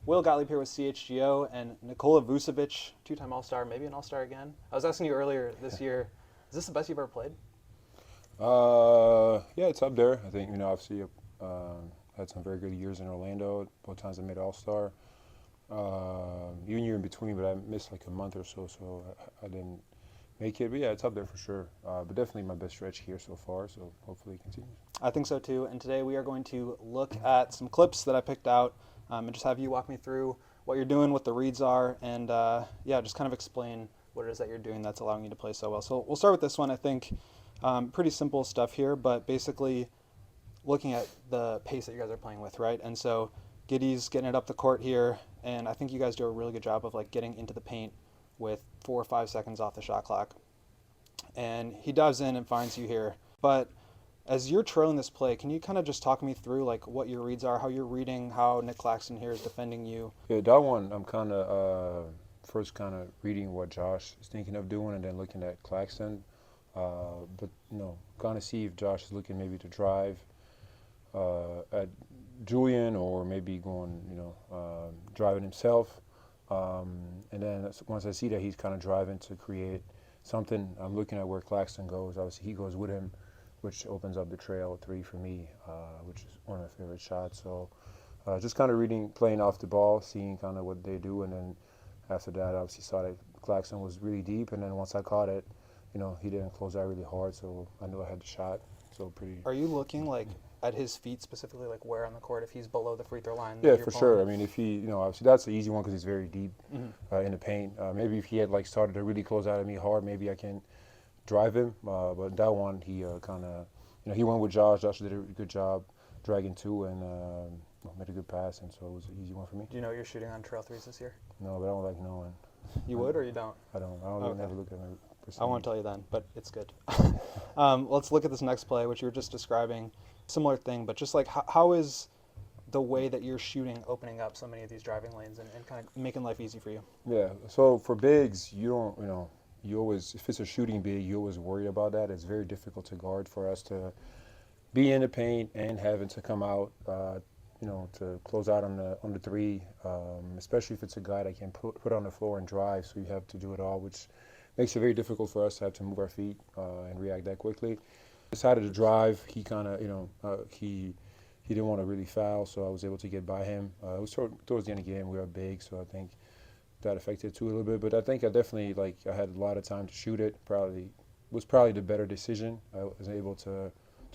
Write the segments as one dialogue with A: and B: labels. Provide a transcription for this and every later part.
A: Will Gottlieb here with CHGO and Nikola Vucevic, two-time All-Star, maybe an All-Star again. I was asking you earlier this year, is this the best you've ever played?
B: Yeah, it's up there. I think, obviously had some very good years in Orlando. Both times I made All-Star. Even year in between, but I missed like a month or so I didn't make it. But yeah, it's up there for sure. But definitely my best stretch here so far, so hopefully it continues.
A: I think so too, and today we are going to look at some clips that I picked out and just have you walk me through what you're doing, what the reads are, and just kind of explain what it is that you're doing that's allowing you to play so well. So we'll start with this one. I think pretty simple stuff here, but basically looking at the pace that you guys are playing with, right? And so Giddy's getting it up the court here, and I think you guys do a really good job of like getting into the paint with 4 or 5 seconds off the shot clock. And he dives in and finds you here. But as you're trailing this play, can you kind of just talk me through like what your reads are, how you're reading, how Nick Claxton here is defending you?
B: Yeah, that one I'm kind of first kind of reading what Josh is thinking of doing, and then looking at Claxton. But kind of see if Josh is looking maybe to drive at Julian, or maybe going driving himself. And then once I see that he's kind of driving to create something, I'm looking at where Claxton goes. Obviously, he goes with him, which opens up the trail 3 for me, which is one of my favorite shots. So just kind of reading, playing off the ball, seeing kind of what they do. And then after that, obviously saw that Claxton was really deep. And then once I caught it, he didn't close out really hard, so I knew I had the shot. So pretty.
A: Are you looking like at his feet specifically, like where on the court, if he's below the free throw line?
B: Yeah, for sure. I mean, if he, obviously that's the easy one because he's very deep in the paint. Maybe if he had like started to really close out at me hard, maybe I can drive him. But that one, he kind of, he went with Josh. Josh did a good job dragging 2 and made a good pass, and so it was an easy one for me.
A: Do you know you're shooting on trail 3s this year?
B: No, but I don't like knowing.
A: You would, or you don't?
B: I don't. I don't even ever look at my percentage.
A: I won't tell you then, but it's good. Let's look at this next play, which you were just describing. Similar thing, but just like how is the way that you're shooting opening up so many of these driving lanes and kind of making life easy for you?
B: Yeah. So for bigs, you don't, you always, if it's a shooting big, you always worry about that. It's very difficult to guard for us to be in the paint and having to come out, to close out on the 3, especially if it's a guy that can put on the floor and drive. So you have to do it all, which makes it very difficult for us to have to move our feet and react that quickly. Decided to drive. He kind of, he didn't want to really foul, so I was able to get by him. It was towards the end of the game. We were big, so I think that affected it too a little bit. But I think I definitely I had a lot of time to shoot it. Was probably the better decision. I was able to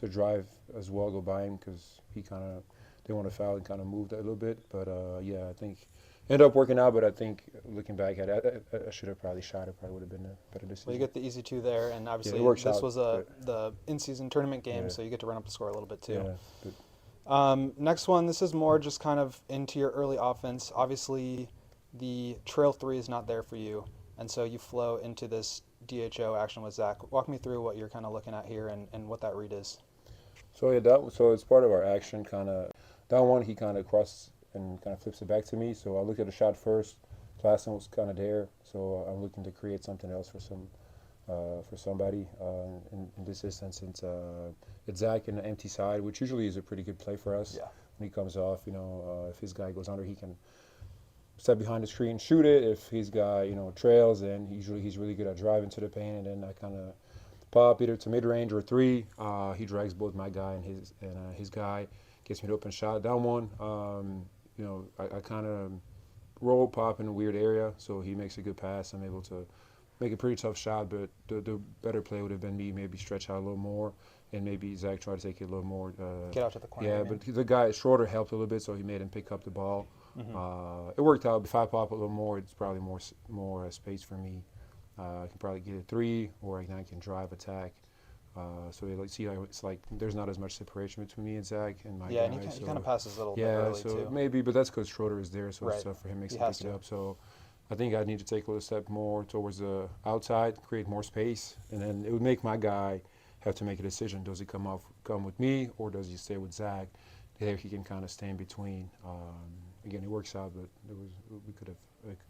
B: drive as well, go by him, because he kind of didn't want to foul and kind of moved a little bit. But I think ended up working out, but I think looking back at it, I should have probably shot it. Probably would have been a better decision.
A: Well, you get the easy 2 there, and obviously this was the in-season tournament game, so you get to run up the score a little bit too.
B: Yeah,
A: next one, this is more just kind of into your early offense. Obviously, the trail 3 is not there for you, and so you flow into this DHO action with Zach. Walk me through what you're kind of looking at here and what that read is.
B: So so it's part of our action. Kind of that one, he kind of crosses and kind of flips it back to me. So I look at the shot first. Claxton was kind of there, so I'm looking to create something else for somebody. In this instance, it's Zach in the empty side, which usually is a pretty good play for us.
A: Yeah.
B: When he comes off, if his guy goes under, he can step behind the screen, shoot it. If his guy, trails, then he's really good at driving to the paint, and then I kind of pop either to mid-range or 3. He drags both my guy and his guy, gets me an open shot. That one, I kind of roll pop in a weird area, so he makes a good pass. I'm able to make a pretty tough shot, but the better play would have been me maybe stretch out a little more, and maybe Zach try to take it a little more.
A: Get out to the corner.
B: Yeah, but the guy shorter helped a little bit, so he made him pick up the ball. It worked out. If I pop a little more, it's probably more space for me. I can probably get a 3, or I can drive, attack. So it's like there's not as much separation between me and Zach and my guy.
A: Yeah, and he kind of passes a little bit early
B: so
A: too.
B: Maybe, but that's because Schroeder is there, so
A: right.
B: it's tough for him to pick it up. So I think I need to take a little step more towards the outside, create more space, and then it would make my guy have to make a decision. Does he come with me, or does he stay with Zach? There he can kind of stay in between. Again, it works out, but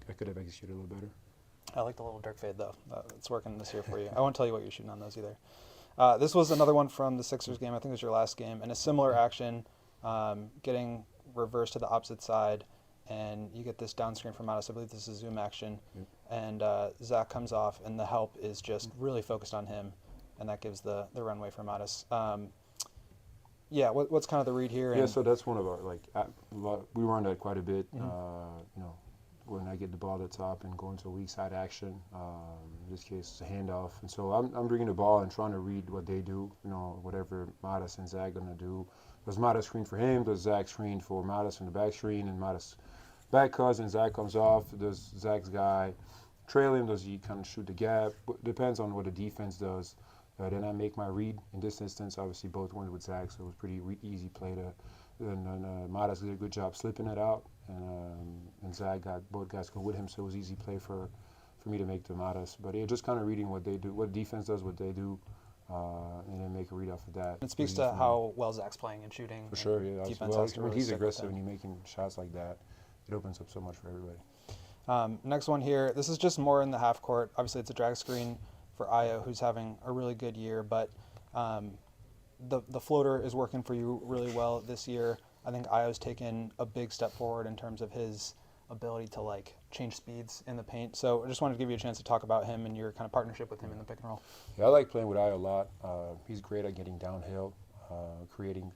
B: I could have executed a little better.
A: I like the little Dirk fade though. It's working this year for you. I won't tell you what you're shooting on those either. This was another one from the Sixers game. I think it was your last game, and a similar action, getting reversed to the opposite side, and you get this down screen from Mattis. I believe this is zoom action.
B: Yep.
A: And Zach comes off, and the help is just really focused on him, and that gives the runway for Mattis. Yeah, what's kind of the read here?
B: Yeah, so that's one of our, we run that quite a bit. When I get the ball at the top and go into a weak side action, in this case it's a handoff. And so I'm bringing the ball and trying to read what they do, whatever Mattis and Zach going to do. Does Mattis screen for him? Does Zach screen for Mattis in the back screen? And Mattis back cuts and Zach comes off. Does Zach's guy trail him? Does he kind of shoot the gap? Depends on what the defense does. Then I make my read. In this instance, obviously both went with Zach, so it was pretty easy play to. And Mattis did a good job slipping it out, and Zach got both guys go with him, so it was easy play for me to make to Mattis. But yeah, just kind of reading what they do, what defense does, what they do, and then make a read off of that.
A: It speaks to how well Zach's playing and shooting.
B: For sure, yeah.
A: Defense
B: Well,
A: has to
B: when
A: really
B: he's
A: stick
B: aggressive
A: with
B: and
A: him.
B: he's making shots like that, it opens up so much for everybody.
A: Next one here. This is just more in the half court. Obviously, it's a drag screen for Ayo, who's having a really good year, but the floater is working for you really well this year. I think Ayo's taken a big step forward in terms of his ability to change speeds in the paint. So I just wanted to give you a chance to talk about him and your kind of partnership with him in the pick and roll.
B: Yeah, I like playing with Ayo a lot. He's great at getting downhill, creating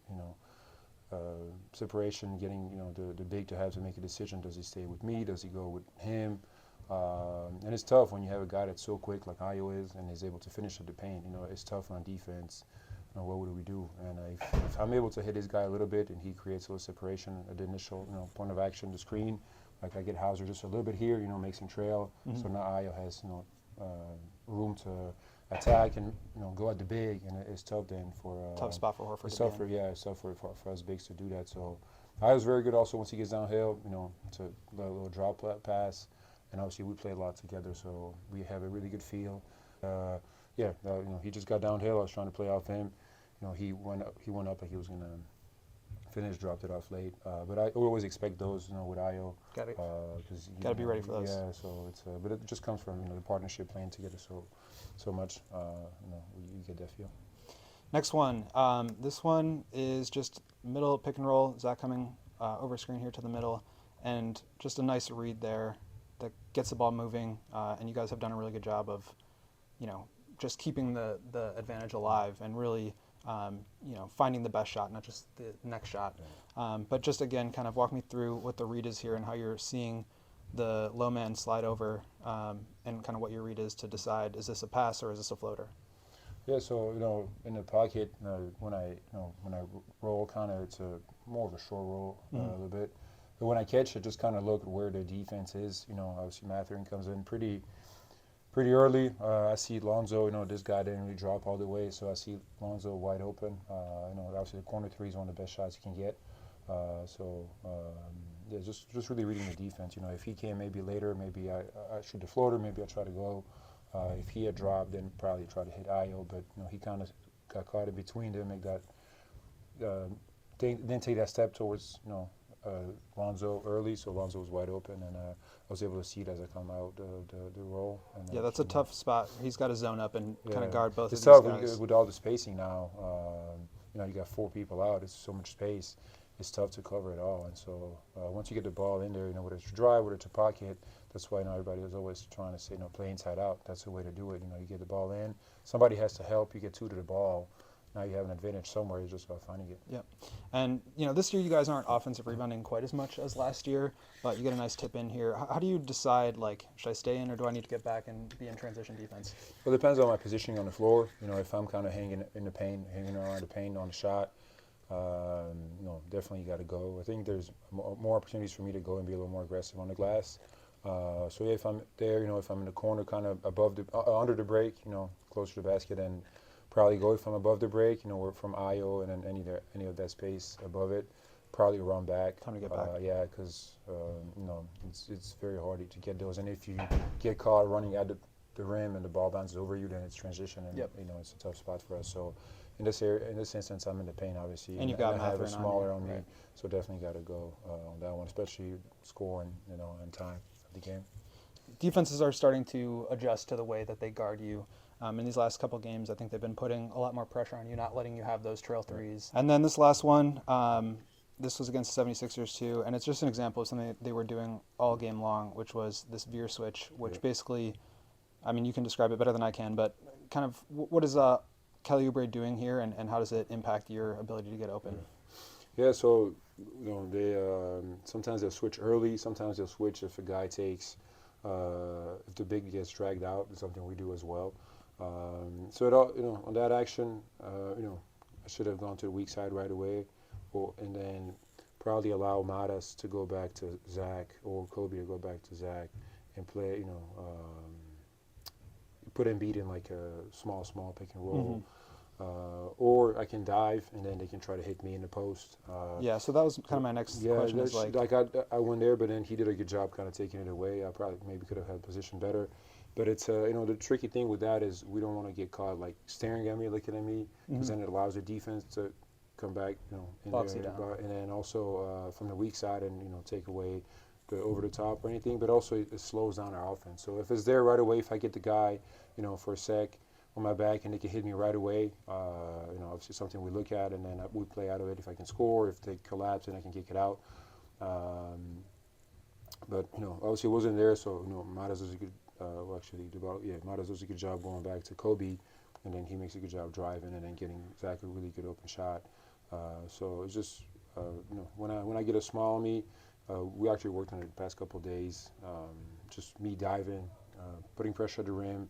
B: separation, getting the big to have to make a decision. Does he stay with me? Does he go with him? And it's tough when you have a guy that's so quick like Ayo is and is able to finish at the paint. It's tough on defense. What would we do? And if I'm able to hit this guy a little bit and he creates a little separation at the initial point of action, the screen, like I get Hauser just a little bit here, makes him trail. Mm-hmm. So now Ayo has room to attack and go at the big, and it's tough then for
A: tough spot for Horford.
B: It's tough for us bigs to do that. So Ayo's very good also once he gets downhill, to a little drop pass, and obviously we play a lot together, so we have a really good feel. He just got downhill. I was trying to play off him. He went up like he was gonna finish, dropped it off late. But I always expect those, with Ayo.
A: Gotta be ready for those.
B: Yeah, so it's but it just comes from the partnership playing together so much. You get that feel.
A: Next one. This one is just middle pick and roll. Zach coming over screen here to the middle, and just a nice read there that gets the ball moving. And you guys have done a really good job of, just keeping the advantage alive and really, finding the best shot, not just the next shot. But just again, kind of walk me through what the read is here and how you're seeing the low man slide over, and kind of what your read is to decide, is this a pass or is this a floater?
B: Yeah, so in the pocket, when I roll, kind of it's more of a short roll a little bit. But when I catch it, just kind of look at where their defense is. Obviously Mathurin comes in pretty early. I see Lonzo. This guy didn't really drop all the way, so I see Lonzo wide open. Obviously the corner three is one of the best shots you can get. Just really reading the defense. If he came maybe later, maybe I shoot the floater, maybe I try to go. If he had dropped, then probably try to hit Ayo. But he kind of got caught in between. Didn't make that. Didn't take that step towards Lonzo early, so Lonzo was wide open, and I was able to see it as I come out the roll. And
A: that's a tough spot. He's got to zone up and kind of guard both of these
B: tough
A: guys.
B: with all the spacing now. You got 4 people out. It's so much space. It's tough to cover it all. And so once you get the ball in there, whether it's drive, whether it's a pocket, that's why everybody is always trying to say, play inside out. That's the way to do it. You get the ball in. Somebody has to help. You get 2 to the ball. Now you have an advantage somewhere. It's just about finding it.
A: Yep. And, this year you guys aren't offensive rebounding quite as much as last year, but you get a nice tip in here. How do you decide, should I stay in or do I need to get back and be in transition defense?
B: Well, it depends on my positioning on the floor. If I'm kind of hanging in the paint, hanging around the paint on the shot, definitely you got to go. I think there's more opportunities for me to go and be a little more aggressive on the glass. If I'm there, if I'm in the corner, kind of above under the break, closer to the basket, and probably go if I'm above the break, or from Ayo and then any of that space above it, probably run back.
A: Time to get back.
B: Because it's very hard to get those, and if you get caught running at the rim and the ball bounces over you, then it's transition, and it's a tough spot for us. So in this instance, I'm in the paint, obviously,
A: and you got
B: I have a smaller on me,
A: right.
B: So definitely got to go on that one, especially scoring, in time of the game.
A: Defenses are starting to adjust to the way that they guard you. In these last couple games, I think they've been putting a lot more pressure on you, not letting you have those trail threes. And then this last one, this was against the 76ers too, and it's just an example of something that they were doing all game long, which was this veer switch, which basically, I mean, you can describe it better than I can, but kind of what is Kelly Oubre doing here, and how does it impact your ability to get open?
B: Yeah, so they sometimes they'll switch early, sometimes they'll switch if a guy takes, if the big gets dragged out. It's something we do as well. So it all, on that action, I should have gone to the weak side right away, and then probably allow Matas to go back to Zach or Kobe to go back to Zach and play, put Embiid in like a small pick and roll. Or I can dive, and then they can try to hit me in the post.
A: Yeah, so that was kind of my next question. Is
B: I went there, but then he did a good job kind of taking it away. I probably maybe could have had position better. But it's, the tricky thing with that is we don't want to get caught like staring at me, looking at me, because then it allows the defense to come back, in
A: Box
B: there,
A: you down.
B: and then also from the weak side and, take away the over the top or anything, but also it slows down our offense. So if it's there right away, if I get the guy, for a sec on my back and they can hit me right away, obviously something we look at, and then we play out of it if I can score, if they collapse and I can kick it out. But, obviously it wasn't there, so, Matas does a good, Matas does a good job going back to Kobe, and then he makes a good job driving and then getting Zach a really good open shot. So it's just, when I get a small on me, we actually worked on it the past couple of days, just me diving, putting pressure at the rim,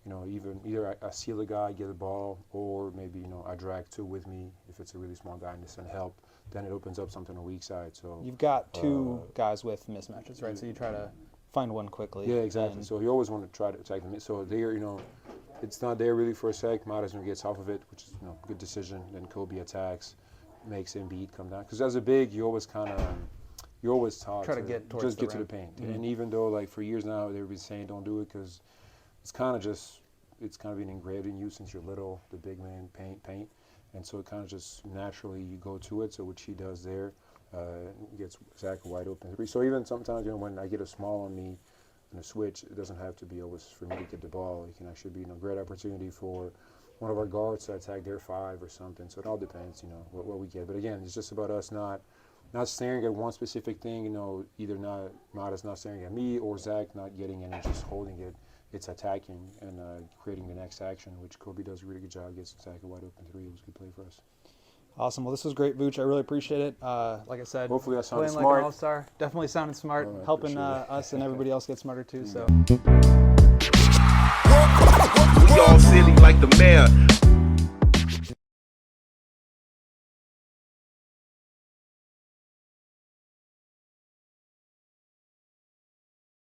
B: either I seal a guy, get the ball, or maybe, I drag two with me if it's a really small guy and this doesn't help. Then it opens up something on the weak side. So
A: you've got two guys with mismatches, right? So you try to find one quickly.
B: Yeah, exactly. So you always want to try to attack them. So there, it's not there really for a sec. Matas gets off of it, which is good decision. Then Kobe attacks, makes Embiid come down. Because as a big, you always taught
A: try to get towards
B: just
A: the
B: get to
A: rim.
B: the paint. And even though like for years now they've been saying don't do it because it's kind of been engraved in you since you're little. The big man paint, and so it kind of just naturally you go to it. So what she does there, gets Zach wide open. So even sometimes when I get a small on me in a switch, it doesn't have to be always for me to get the ball. It can actually be a great opportunity for one of our guards to attack their five or something. So it all depends, what we get. But again, it's just about us not staring at one specific thing. Either Matas not staring at me or Zach not getting in and just holding it. It's attacking and creating the next action, which Kobe does a really good job. Gets Zach a wide open three. It was a good play for us.
A: Awesome. Well, this was great, Vuce. I really appreciate it. Like I said,
B: hopefully I sounded
A: playing
B: smart.
A: like an all-star. Definitely sounded smart, helping us and everybody else get smarter too. So.
C: We all silly like the mayor.